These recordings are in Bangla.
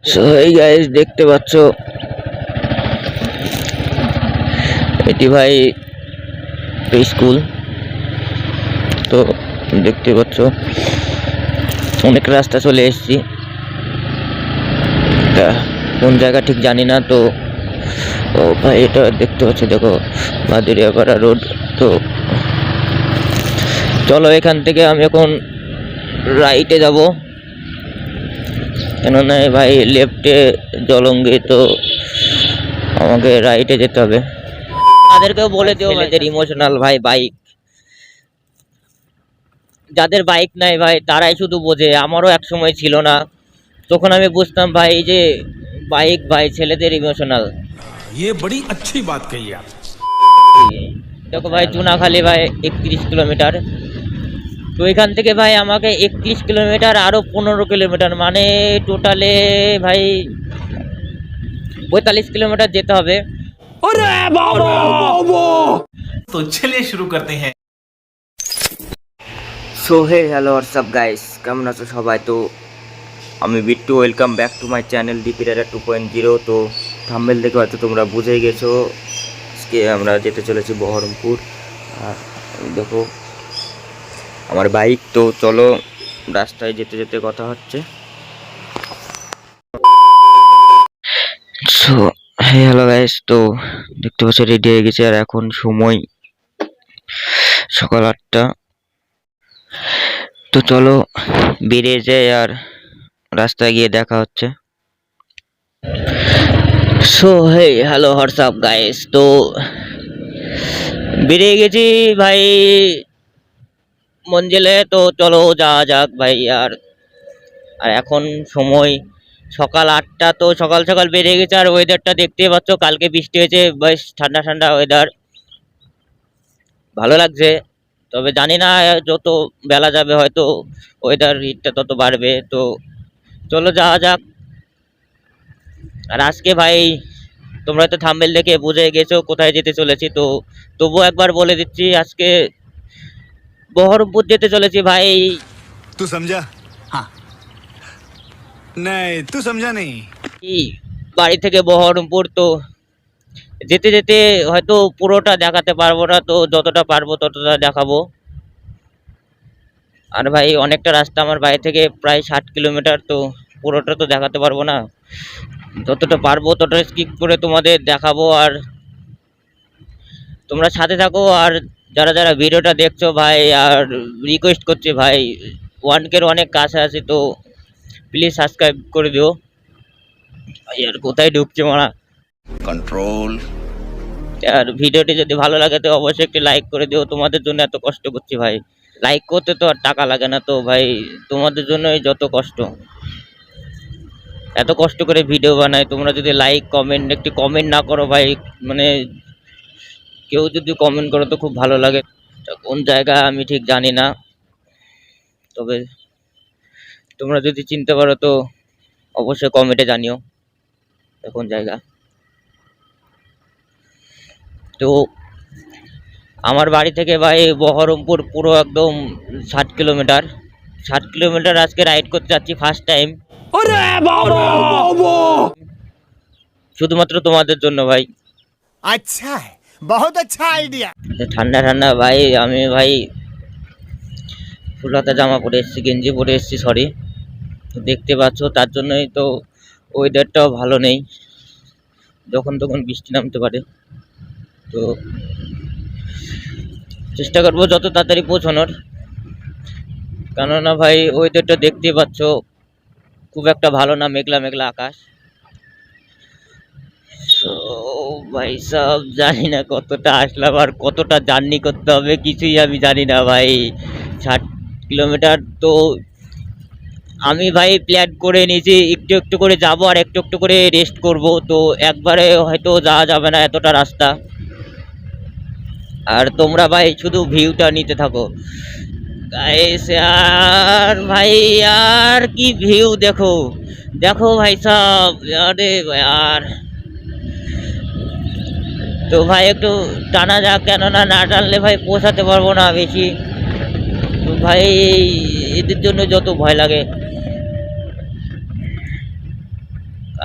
সো এই গাইস দেখতে পাচ্ছ এটি ভাই স্কুল। তো দেখতে পাচ্ছ অনেক রাস্তা চলে এসেছি, কোন জায়গা ঠিক জানি না। তো ও ভাই এটা দেখতে পাচ্ছ, দেখো মাদুরিয়াপাড়া রোড। তো চলো এখান থেকে আমি এখন রাইটে যাব, কেননা ভাই লেফটে জলঙ্গি, তো আমাকে রাইটে যেতে হবে। তাদেরকেও বলে দিও ছেলেদের ইমোশনাল ভাই বাইক, যাদের বাইক নাই ভাই তারাই শুধু বোঝে। আমারও এক সময় ছিল না, তখন আমি বুঝতাম ভাই যে বাইক ভাই ছেলেদের ইমোশনাল। ये बड़ी अच्छी बात कही आप। দেখো ভাই চুনাখালী ভাই 31 কিলোমিটার। তো এখান থেকে ভাই আমাকে 31 কিলোমিটার আরো 15 কিলোমিটার, মানে টোটালে ভাই 45 কিলোমিটার যেতে হবে। तो चलिए शुरू करते हैं। So hey hello WhatsApp guys, কেমন আছো সবাই? তো আমি Bittu, welcome back to my channel DP rider 2.0। তো থাম্বনেল দেখে হয়তো তোমরা বুঝেই গেছো আজকে আমরা যেতে চলেছি বহরমপুর। আর দেখো আমার বাইক। তো চলো রাস্তায় যেতে যেতে কথা হচ্ছে। সো হে হ্যালো গাইস, তো দেখতে পাচ্ছ রেডি হয়ে গেছে, আর এখন সময় সকাল 8টা। তো চলো বেরিয়ে যাই, আর রাস্তায় গিয়ে দেখা হচ্ছে। So hey hello WhatsApp guys, তো বেরিয়ে গেছি ভাই মঞ্জিলে। তো চলো যাওয়া যাক ভাই। আর এখন সময় সকাল 8টা। তো সকাল সকাল বেরিয়ে গেছে, আর ওয়েদারটা দেখতে পাচ্ছ, কালকে বৃষ্টি হয়েছে, বেশ ঠান্ডা ঠান্ডা ওয়েদার, ভালো লাগছে। তবে জানি না যত বেলা যাবে হয়তো ওয়েদার হিটটা তত বাড়বে। তো চলো যাওয়া যাক। আর আজকে ভাই তোমরা তো থাম্বনেল দেখে বুঝে গেছো কোথায় যেতে চলেছি। তো তবুও একবার বলে দিচ্ছি, আজকে বহরমপুর যেতে চলেছি ভাই। तू समझा? हाँ। नहीं, तू समझा नहीं। এই বাড়ি থেকে বহরমপুর। তো যেতে যেতে হয়তো পুরোটা দেখাতে পারবো না, তো যতটা পারবো ততটা দেখাবো। আর ভাই অনেকটা রাস্তা আমার বাড়ি থেকে, প্রায় 60 কিলোমিটার। তো পুরোটা তো দেখাতে পারবো না, যতটা পারবো ততটা স্কিপ করে তোমাদের দেখাবো। আর তোমরা সাথে থাকো। আর যারা যারা ভিডিওটা দেখছো ভাই, আর রিকোয়েস্ট করছি ভাই, 1K অনেক কাছে আছে, তো প্লিজ সাবস্ক্রাইব করে দিও। আর কোথায় ঢুকছে মারা कंट्रोल। আর ভিডিওটি যদি ভালো লাগে তো অবশ্যই একটি লাইক করে দিও। তোমাদের জন্য এত কষ্ট করছি ভাই, লাইক করতে তো আর টাকা লাগে না। তো ভাই তোমাদের জন্যই যত কষ্ট, এত কষ্ট করে ভিডিও বানাই। তোমরা যদি লাইক কমেন্ট, একটি কমেন্ট না করো ভাই, মানে কেউ যদি কমেন্ট করো তো খুব ভালো লাগে। তা কোন জায়গা আমি ঠিক জানি না, তবে তোমরা যদি চিনতে পারো তো অবশ্যই কমেন্টে জানিও কোন জায়গা। তো আমার বাড়ি থেকে ভাই বহরমপুর পুরো একদম 60 কিলোমিটার। 60 কিলোমিটার আজকে রাইড করতে যাচ্ছি ফার্স্ট টাইম, শুধুমাত্র তোমাদের জন্য ভাই। अच्छा है, बहुत अच्छा आइडिया। ঠান্ডা ঠান্ডা ভাই, আমি ভাই ফুল হাতা জামা পরে এসেছি, গেঞ্জি পরে এসেছি, সরি। তো দেখতে পাচ্ছ, তার জন্যই তো ওয়েদারটাও ভালো নেই, যখন তখন বৃষ্টি নামতে পারে। তো চেষ্টা করবো যত তাড়াতাড়ি পৌঁছানোর, কেননা ভাই ওয়েদারটা দেখতেই পাচ্ছ খুব একটা ভালো না, মেঘলা মেঘলা আকাশ। তো ভাই সব জানি না কতটা আসলাম আর কতটা জার্নি করতে হবে, কিছুই আমি জানি না ভাই। 60 কিলোমিটার। তো আমি ভাই প্ল্যান করে নিয়েছি একটু একটু করে যাব, আর একটু একটু করে রেস্ট করব। তো একবারে হয়তো যাওয়া যাবে না এতটা রাস্তা। আর তোমরা ভাই শুধু ভিউটা নিতে থাকো গাইস। আর ভাই আর কি ভিউ দেখো, দেখো ভাই সব, আরে আর তো ভাই একটু টানা যাক, কেননা না টানলে ভাই পৌঁছাতে পারবো না বেশি। তো ভাই এদের জন্য যত ভয় লাগে।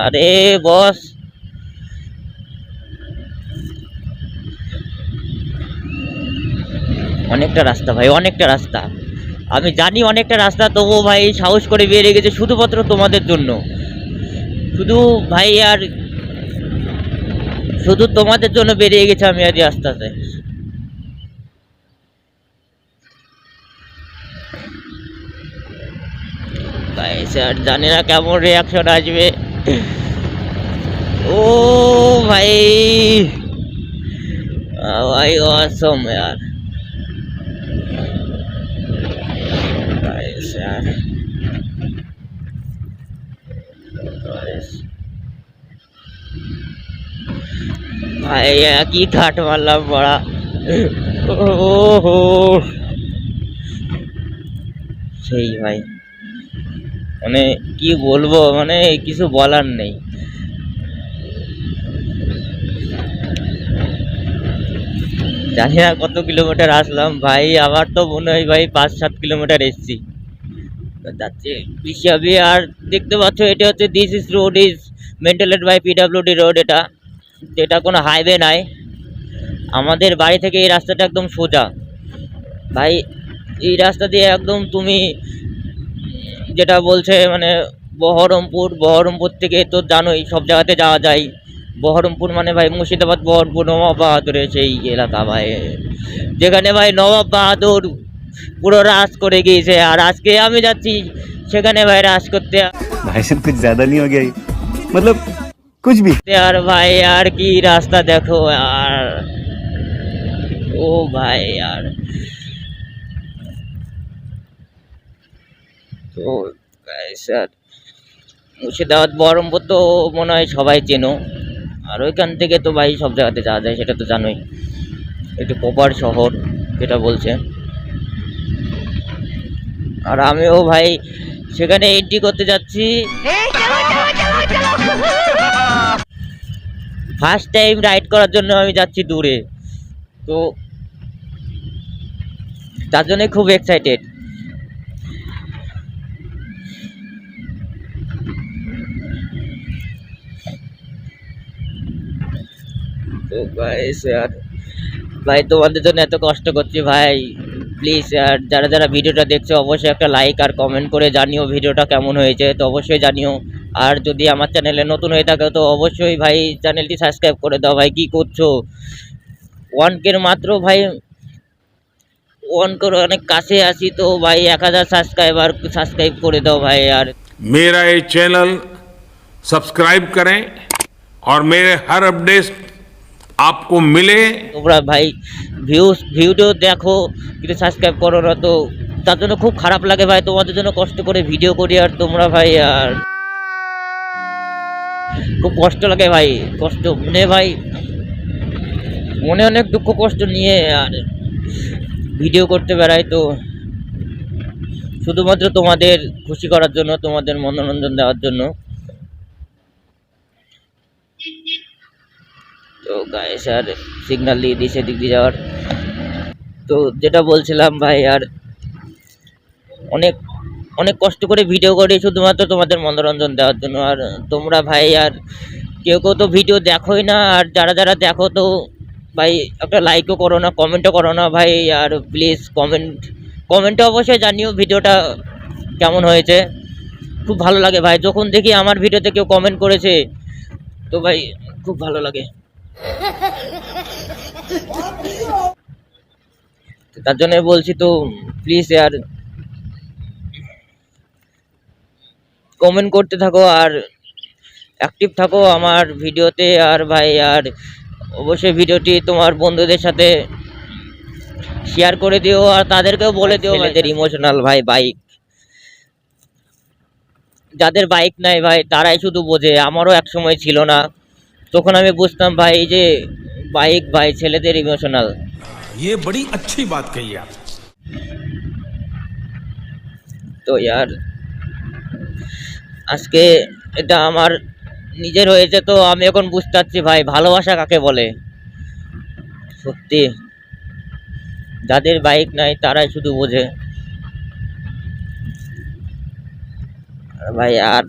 আরে বস, অনেকটা রাস্তা ভাই, অনেকটা রাস্তা। আমি জানি অনেকটা রাস্তা, তবুও ভাই সাহস করে বেরিয়ে গেছে শুধুমাত্র তোমাদের জন্য। শুধু ভাই আর শুধু তোমাদের জন্য বেরিয়ে গেছে আমি আজ এই রাস্তাতে। ভাই স্যার জানি না কেমন রিয়াকশন আসবে। ও ভাই, ভাই অসম यार। भाई यार, ভাই কি ঘাট মারলাম বড়া। ও হো, সেই ভাই, মানে কি বলবো, মানে কিছু বলার নেই। জানি না কত কিলোমিটার আসলাম ভাই, আমার তো মনে হয় ভাই 5-7 কিলোমিটার এসছি যাচ্ছে বেশি হবে। আর দেখতে পাচ্ছ এটা হচ্ছে this is road is maintained by PWD road. এটা কোনো হাইওয়ে নাই। আমাদের বাড়ি থেকে এই রাস্তাটা একদম সোজা ভাই। এই রাস্তা দিয়ে একদম তুমি যেটা বলছে মানে বহরমপুর থেকে তো জানোই সব জায়গাতে যাওয়া যায়। বহরমপুর মানে ভাই মুর্শিদাবাদ, বহরমপুর, নবাব বাহাদুরের সেই এলাকা ভাই, যেখানে ভাই নবাব বাহাদুর পুরো রাজ করে গিয়েছে। আর আজকে আমি যাচ্ছি সেখানে ভাই রাজ করতে। भाई साहब कुछ ज्यादा नहीं हो गया ये? मतलब कुछ भी। আর ভাই আর কি রাস্তা দেখো আর, ও ভাই আর, তো স্যার মুর্শিদাবাদ বহরমপুর তো মনে হয় সবাই চেনো। আর ওইখান থেকে তো ভাই সব জায়গাতে যাওয়া যায়, সেটা তো জানোই। একটু প্রপার শহর যেটা বলছে। আর আমিও ভাই সেখানে এন্ট্রি করতে যাচ্ছি। ফার্স্ট টাইম রাইড করার জন্য আমি যাচ্ছি দূরে, তো তার জন্য খুব এক্সাইটেড। তো গাইস यार, ভাই তোমাদের জন্য এত কষ্ট করছি ভাই। প্লিজ यार, যারা যারা ভিডিওটা দেখছো অবশ্যই একটা লাইক আর কমেন্ট করে জানিও ভিডিওটা কেমন হয়েছে, তো অবশ্যই জানিও। আর যদি আমার চ্যানেলে নতুন হয়ে থাকে তো অবশ্যই ভাই চ্যানেলটি সাবস্ক্রাইব করে দাও। ভাই কি করছো, 1K মাত্র ভাই, 1K অনেক কাছে আসি, তো ভাই 1000 সাবস্ক্রাইব করে দাও ভাই। আর मेरा ये चैनल सब्सक्राइब करें और मेरे हर अपडेट आपको मिले। তোমরা ভাই ভিডিও দেখো কিন্তু সাবস্ক্রাইব করো না, তো তার জন্য খুব খারাপ লাগে ভাই। তোমাদের জন্য কষ্ট করে ভিডিও করি আর তোমরা ভাই আর খুব কষ্ট লাগে ভাই। কষ্ট মনে ভাই, মনে অনেক দুঃখ কষ্ট নিয়ে আর ভিডিও করতে বেড়াই, তো শুধুমাত্র তোমাদের খুশি করার জন্য, তোমাদের মনোরঞ্জন দেওয়ার জন্য। তো গাইস আর সিগন্যাল দিয়ে দিয়েছে দিক দিয়ে যাওয়ার। তো যেটা বলছিলাম ভাই, আর অনেক অনেক কষ্ট করে ভিডিও করি শুধুমাত্র তোমাদের মনোরঞ্জন দেওয়ার জন্য। আর তোমরা ভাই আর কেউ কেউ তো ভিডিও দেখোই না, আর যারা যারা দেখো তো ভাই একটা লাইকও করো না, কমেন্টও করো না ভাই। আর প্লিজ কমেন্টে অবশ্যই জানিও ভিডিওটা কেমন হয়েছে। খুব ভালো লাগে ভাই যখন দেখি আমার ভিডিওতে কেউ কমেন্ট করেছে, তো ভাই খুব ভালো লাগে। তার জন্য বলছি, তো প্লিজ यार কমেন্ট করতে থাকো আর অ্যাক্টিভ থাকো আমার ভিডিওতে। আর ভাই আর অবশ্যই ভিডিওটি তোমার বন্ধুদের সাথে শেয়ার করে দিও, আর তাদেরকেও বলে দিও এদের ইমোশনাল ভাই বাইক। যাদের বাইক নাই ভাই তারাই শুধু বোঝে। আমারও এক সময় ছিল না, তখন আমি বুঝতাম ভাই এই যে বাইক ভাই ছেলেদের ইমোশনাল। ये बड़ी अच्छी बात कही आप। তো यार আজকে এটা আমার নিজের হয়েছে, তো আমি এখন বুঝতে পারছি ভাই ভালোবাসা কাকে বলে। সত্যি যাদের বাইক নাই তারাই শুধু বোঝে ভাই। আর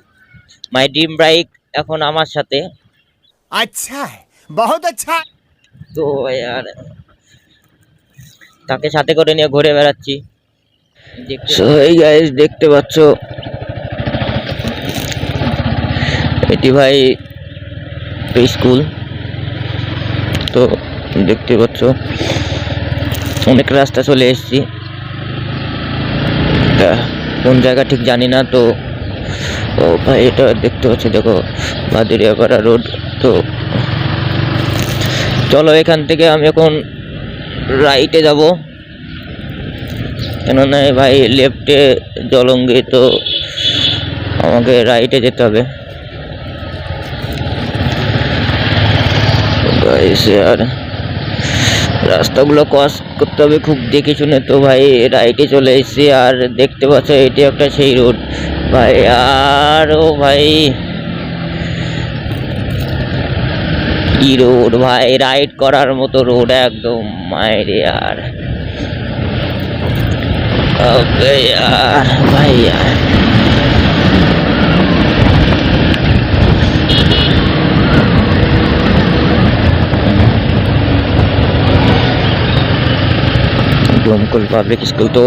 মাই ড্রিম বাইক এখন আমার সাথে। अच्छा है, बहुत अच्छा। তো আর তাকে সাথে করে নিয়ে ঘুরে বেড়াচ্ছি। সো এই গাইস দেখতে পাচ্ছ এটি ভাই স্কুল। তো দেখতে পাচ্ছ অনেক রাস্তা চলে এসেছি, কোন জায়গা ঠিক জানি না। তো ও ভাই এটা দেখতে পাচ্ছ, দেখো মাদুরিয়াপাড়া রোড। তো চলো এখান থেকে আমি এখন রাইটে যাব, কেননা ভাই লেফটে জলঙ্গি, তো আমাকে রাইটে যেতে হবে। আর রাস্তাগুলো ক্রস করতে হবে খুব দেখে শুনে। তো ভাই রাইটে চলে এসেছি, আর দেখতে পাচ্ছ এটি একটা সেই রোড ভাই। আর ও ভাই কি রোড ভাই, রাইড করার মতো রোড একদম মাইরে। আর ওকে यार ভাই यार ডোমকল পাবলিক স্কুল। তো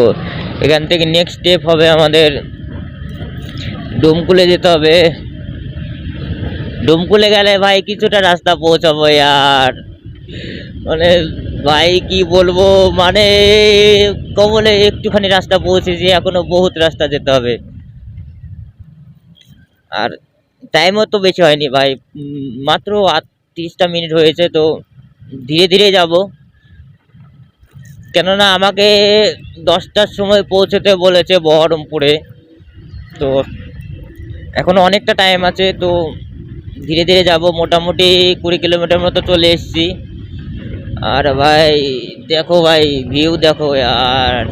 এখান থেকে নেক্সট স্টেপ হবে আমাদের ডোমকুলে যেতে হবে। ডোমকুলে গেলে ভাই কিছুটা রাস্তা পৌঁছাবো আর মানে ভাই কি বলবো, মানে কবলে একটুখানি রাস্তা পৌঁছেছি, এখনো বহুত রাস্তা যেতে হবে। আর টাইমও তো বেশি হয়নি ভাই, মাত্র 30টা মিনিট হয়েছে। তো ধীরে ধীরে যাব, কেননা আমাকে 10টার সময় পৌঁছতে বলেছে বহরমপুরে। তো এখনো অনেকটা টাইম আছে, তো ধীরে ধীরে যাব। মোটামুটি 20 কিলোমিটার মতো চলে এসেছি। আর ভাই দেখো ভাই ভিউ দেখো यार,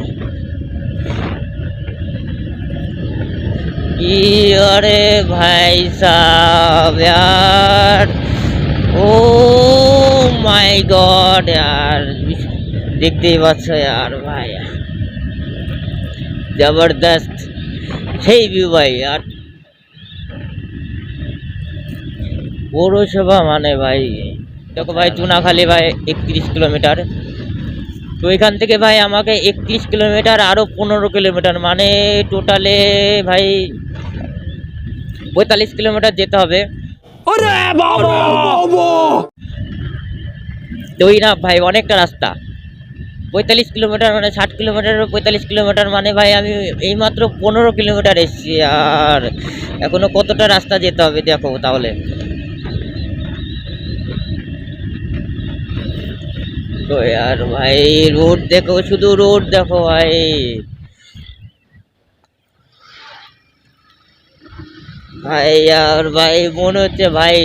কি আরে ভাই সাব यार, ও মাই গড यार, দেখতেই পাচ্ছ यार ভাই, জবরদস্ত সেই ভিউ ভাই। আর পৌরসভা মানে ভাই দেখো ভাই চুনাখালী ভাই 31 কিলোমিটার। তো এখান থেকে ভাই আমাকে 31 কিলোমিটার আরো 15 কিলোমিটার, মানে টোটালে ভাই 45 কিলোমিটার যেতে হবে। তো ওই না ভাই অনেকটা রাস্তা, 45 কিলোমিটার মানে 60 কিলোমিটার, 45 কিলোমিটার মানে ভাই আমি এইমাত্র 15 কিলোমিটার এসেছি। আর এখনো কতটা রাস্তা যেতে হবে দেখো তাহলে। তো यार ভাই রোড দেখো, শুধু রোড দেখো ভাই। ভাই আর ভাই মনে হচ্ছে ভাই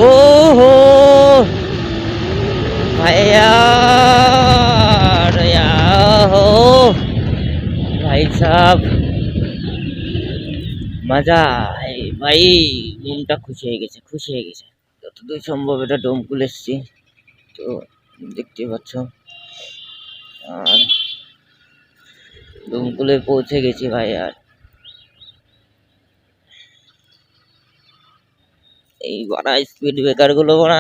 ও হো ভাই यार हो ভাই সাব মজা ভাই, মনটা খুশি হয়ে গেছে, খুশি হয়ে গেছে। যতদূর সম্ভব এটা ডোমকুল এসছি, তো দেখতে পাচ্ছ। আর ডোমকুলে পৌঁছে গেছি ভাই। আর এই বড় স্পিড ব্রেকার গুলো বড়,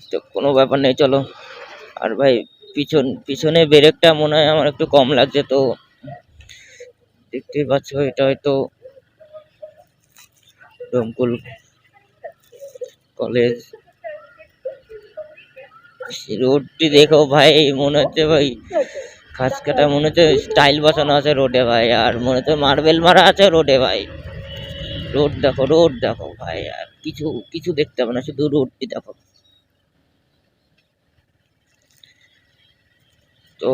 তো কোনো ব্যাপার নেই চলো। আর ভাই পিছনে ব্রেকটা মনে হয় আমার একটু কম লাগছে। তো দেখতেই পাচ্ছ এটা হয়তো ডোমকুল কলেজ। রোডটি দেখো ভাই, মনে হচ্ছে ভাই খাস কাটা, মনে হচ্ছে স্টাইল বসানো আছে রোডে ভাই। আর মনে হচ্ছে মার্বেল মারা আছে রোডে ভাই। রোড দেখো ভাই, আর কিছু কিছু দেখতে হবে না, শুধু রোডটি দেখো। তো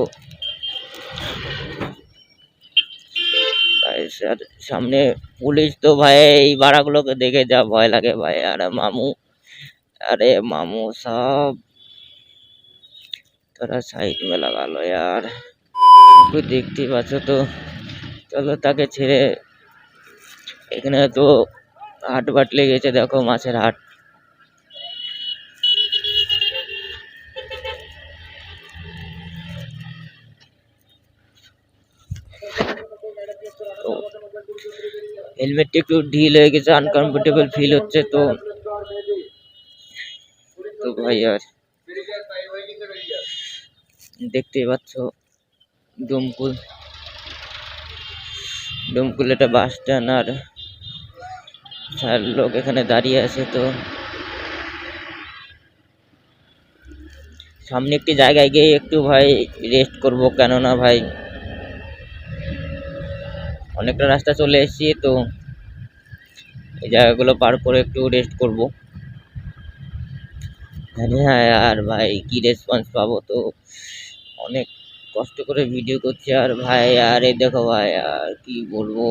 আর সামনে পুলিশ, তো ভাই এই বাড়াগুলোকে দেখে যা ভয় লাগে ভাই। আরে মামু সব তোরা সাইড में लगा लो यार, তুই দেখতেই পাচ্ছ। তো চলো তাকে ছেড়ে, এখানে তো হাট বাট লেগেছে দেখো, মাছের হাট। তো হেলমেটটা একটু ঢিল হয়ে গেছে, আনকমফোর্টেবল ফিল হচ্ছে। তো তো ভাই আর দেখতেই পাচ্ছ ডোমকুল এটা বাস স্ট্যান্ড, আর 4 লোক এখানে দাঁড়িয়ে আছে। তো সামনে একটি জায়গায় গিয়ে একটু ভাই রেস্ট করব, কেননা ভাই অনেকটা রাস্তা চলে এসেছি। তো এই জায়গাগুলো পার করে একটু রেস্ট করব। হ্যাঁ আর ভাই কি রেসপন্স পাবো, তো অনেক কষ্ট করে ভিডিও করছি। আর ভাই আর এই দেখো ভাই আর কি বলবো,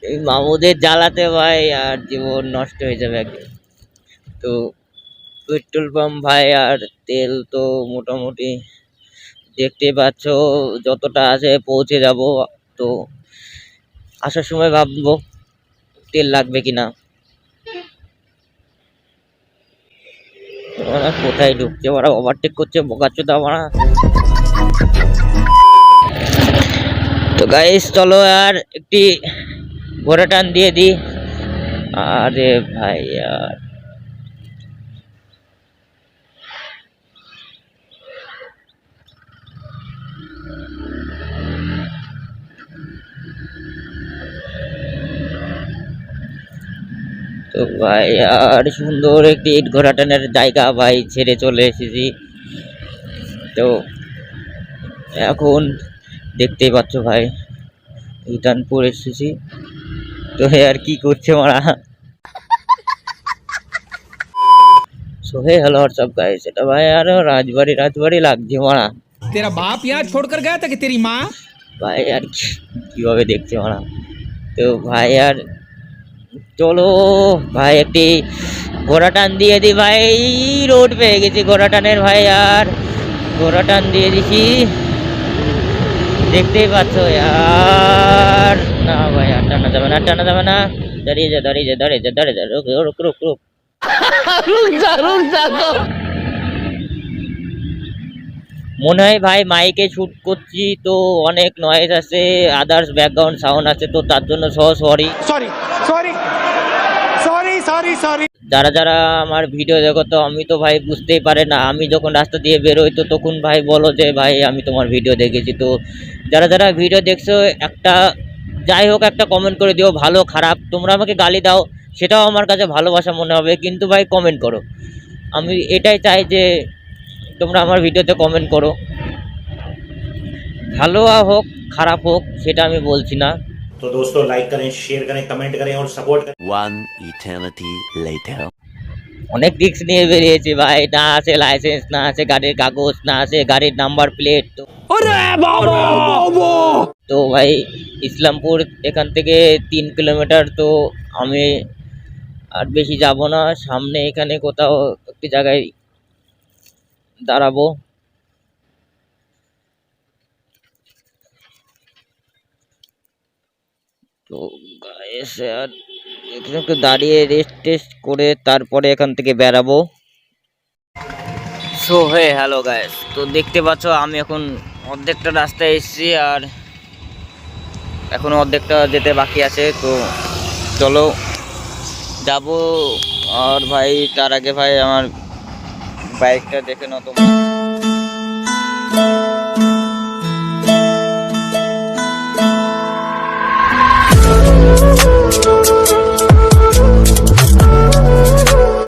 এই মামুদের জ্বালাতে ভাই আর জীবন নষ্ট হয়ে যাবে একদিন। তো পেট্রোল পাম্প ভাই আর তেল তো মোটামুটি দেখতে পাচ্ছ যতটা আছে পৌঁছে যাব। তো আসার সময় ভাববো তেল লাগবে কিনা। ওরা কোথায় ঢুকছে, ওরা ওভারটেক করছে, বোকাচোদা ওরা। তো গাইস চলো আর একটি ঘোড়া টান দিয়ে দি। আরে ভাই আর তো ভাই আর সুন্দর একটি ইট ঘোড়া টানের জায়গা ভাই ছেড়ে চলে এসেছি। তো এখন দেখতেই পাচ্ছ ভাই ইটানপুর এসেছি। তো আর কি করছে মারা। So hey hello WhatsApp guys, এটা ভাই আর রাজবাড়ি লাগছে মারা। तेरा बाप यहाँ छोड़कर गया था कि तेरी माँ? ভাই আর কিভাবে দেখছে মারা। তো ভাই আর চলো ভাই একটি ঘোড়া টান দিয়ে দি ভাই। রোড পেয়ে গেছি ঘোড়া টানের ভাই, আর ঘোড়া টান দিয়ে দিছি দেখতেই পাচ্ছ। আর না ভাই আর টানা যাবে না, দাঁড়িয়ে যা রুক। মনে হয় ভাই মাইকে শুট করছি, তো অনেক নয়েজ আছে, আদার্স ব্যাকগ্রাউন্ড সাউন্ড আছে, তো তার জন্য সরি। যারা আমার ভিডিও দেখো, তো আমি তো ভাই বুঝতেই পারে না, আমি যখন রাস্তা দিয়ে বেরোই তো তখন ভাই বলো যে ভাই আমি তোমার ভিডিও দেখেছি। তো যারা ভিডিও দেখছো একটা যাই হোক একটা কমেন্ট করে দিও, ভালো খারাপ। তোমরা আমাকে গালি দাও সেটাও আমার কাছে ভালোবাসা মনে হবে, কিন্তু ভাই কমেন্ট করো। আমি এটাই চাই যে তোমরা আমার ভিডিওতে কমেন্ট করো, ভালো হোক খারাপ হোক সেটা আমি বলছি না। तो दोस्तों लाइक करें, शेयर करें, कमेंट करें और सपोर्ट करें। One eternity later. অনেক রিস্ক নিয়ে বেরিয়েছি ভাই, না আছে লাইসেন্স, না আছে গাড়ির কাগজ, না আছে গাড়ির নাম্বার প্লেট। তো ভাই ইসলামপুর এখান থেকে 3 কিলোমিটার। তো আমি আর বেশি যাব না, সামনে এখানে কোথাও একটি জায়গায় দাঁড়াবো। তো গাইস আর এখানে একটু দাঁড়িয়ে রেস্ট টেস্ট করে তারপরে এখান থেকে বেরাবো। সো হে হ্যালো গাইস, তো দেখতে পাচ্ছ আমি এখন অর্ধেকটা রাস্তায় এসেছি, আর এখন অর্ধেকটা যেতে বাকি আছে। তো চলো যাব। আর ভাই তার আগে ভাই আমার বাইকটা দেখে নাও তোমরা।